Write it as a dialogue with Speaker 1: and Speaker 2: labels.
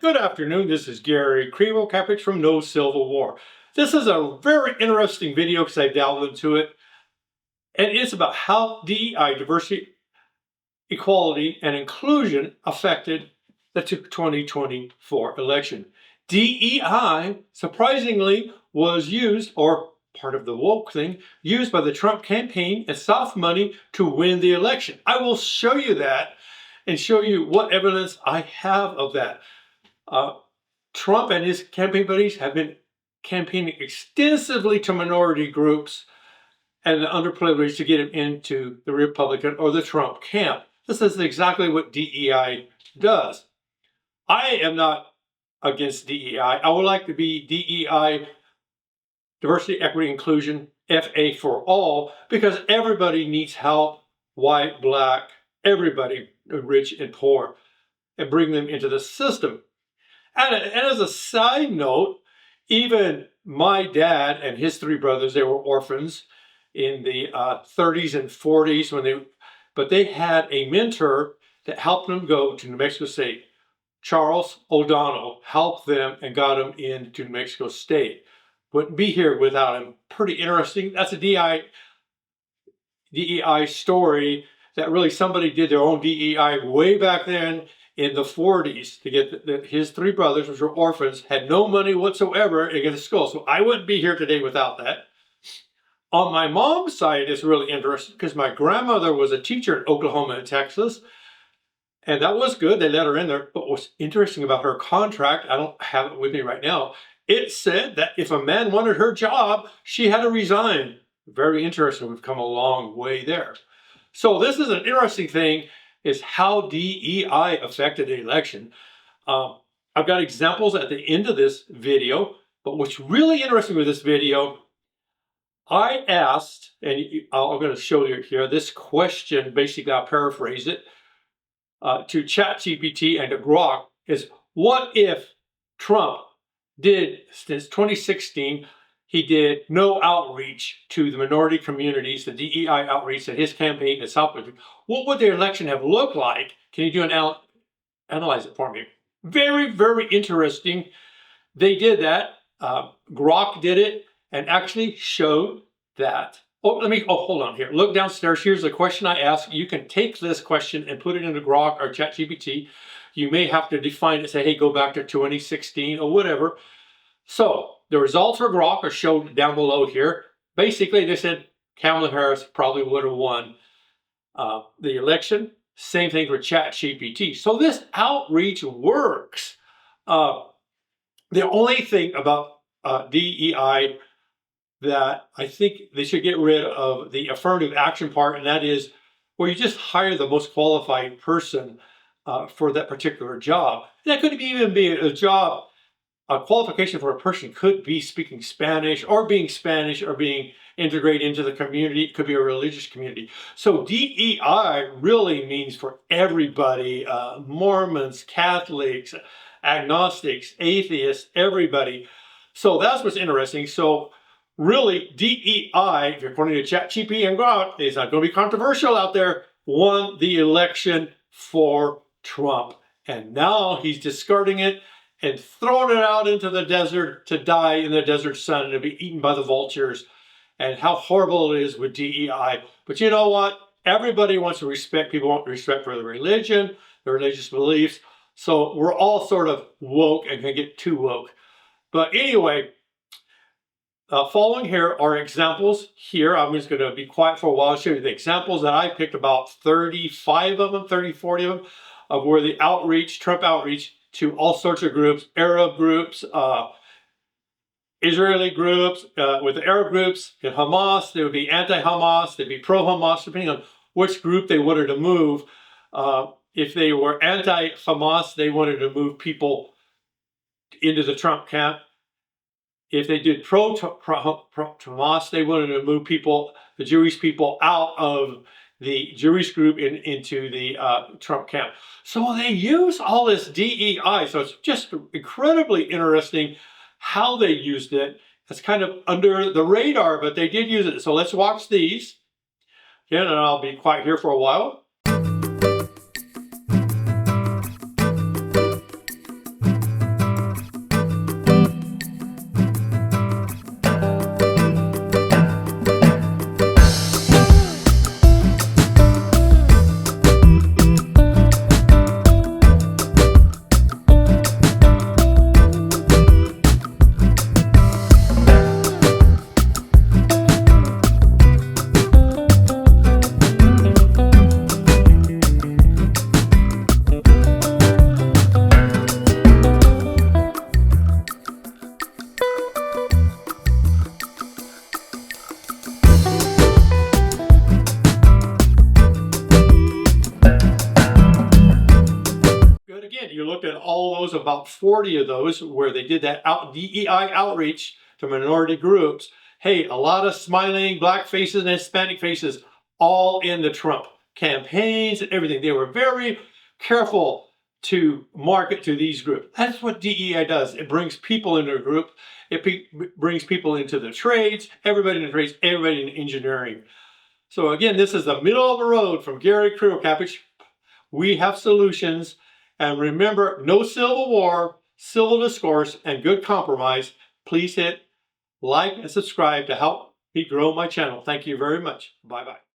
Speaker 1: Good afternoon, this is Gary Krivokapich from No Civil War. This is a very interesting video because I delved into it, and it's about how DEI, diversity, equality, and inclusion affected the 2024 election. DEI, surprisingly, was used, or part of the woke thing, used by the Trump campaign as soft money to win the election. I will show you that and show you what evidence I have of that. Trump and his campaign buddies have been campaigning extensively to minority groups and the underprivileged to get him into the Republican or the Trump camp. This is exactly what DEI does. I am not against DEI. I would like to be DEI, diversity, equity, inclusion, FA for all, because everybody needs help, white, black, everybody, rich and poor, and bring them into the system. And as a side note, even my dad and his three brothers, they were orphans in the 30s and 40s but they had a mentor that helped them go to New Mexico State. Charles O'Donnell helped them and got them into New Mexico State. Wouldn't be here without him. Pretty interesting. That's a DEI story that really somebody did their own DEI way back then in the 40s to get his three brothers, which were orphans, had no money whatsoever to get to school. So I wouldn't be here today without that. On my mom's side, it's really interesting because my grandmother was a teacher in Oklahoma and Texas. And that was good. They let her in there. But what's interesting about her contract, I don't have it with me right now, it said that if a man wanted her job, she had to resign. Very interesting. We've come a long way there. So this is an interesting thing, is how DEI affected the election. I've got examples at the end of this video, but what's really interesting with this video, I asked, and I'm going to show you here, this question, basically I'll paraphrase it, to ChatGPT and to Grok, is what if Trump did, since 2016, he did no outreach to the minority communities, the DEI outreach that his campaign has helped with. What would the election have looked like? Can you do an analyze it for me? Very, very interesting. They did that. Grok did it and actually showed that. Hold on here. Look downstairs. Here's the question I asked. You can take this question and put it into Grok or ChatGPT. You may have to define it, say, hey, go back to 2016 or whatever. So the results for Grok are shown down below here. Basically, they said Kamala Harris probably would have won the election. Same thing for ChatGPT. So this outreach works. The only thing about DEI that I think they should get rid of the affirmative action part, and that is where you just hire the most qualified person for that particular job. That could even be a job. A qualification for a person could be speaking Spanish or being integrated into the community. It could be a religious community. So DEI really means for everybody, Mormons, Catholics, agnostics, atheists, everybody. So that's what's interesting. So really DEI, according to ChatGPT and Grok, it's not going to be controversial out there, won the election for Trump. And now he's discarding it and throwing it out into the desert to die in the desert sun and to be eaten by the vultures, and how horrible it is with DEI. But you know what? Everybody wants to respect. People want respect for their religion, their religious beliefs. So we're all sort of woke and can get too woke. But anyway, following here are examples here. I'm just going to be quiet for a while and show you the examples that I picked, about 35 of them, 30, 40 of them, of where the outreach, Trump outreach, to all sorts of groups, Arab groups, Israeli groups. With the Arab groups, in Hamas, they would be anti-Hamas, they'd be pro-Hamas, depending on which group they wanted to move. If they were anti-Hamas, they wanted to move people into the Trump camp. If they did pro-Hamas, they wanted to move people, the Jewish people, out of the Jewish group into the Trump camp. So they use all this DEI. So it's just incredibly interesting how they used it. It's kind of under the radar, but they did use it. So let's watch these. Again, and I'll be quiet here for a while. about 40 of those where they did that DEI outreach to minority groups. Hey, a lot of smiling black faces and Hispanic faces, all in the Trump campaigns and everything. They were very careful to market to these groups. That's what DEI does. It brings people into a group. It brings people into the trades, everybody in the trades, everybody in engineering. So again, this is the middle of the road from Gary Krivokapich. We have solutions. And remember, no civil war, civil discourse, and good compromise. Please hit like and subscribe to help me grow my channel. Thank you very much. Bye-bye.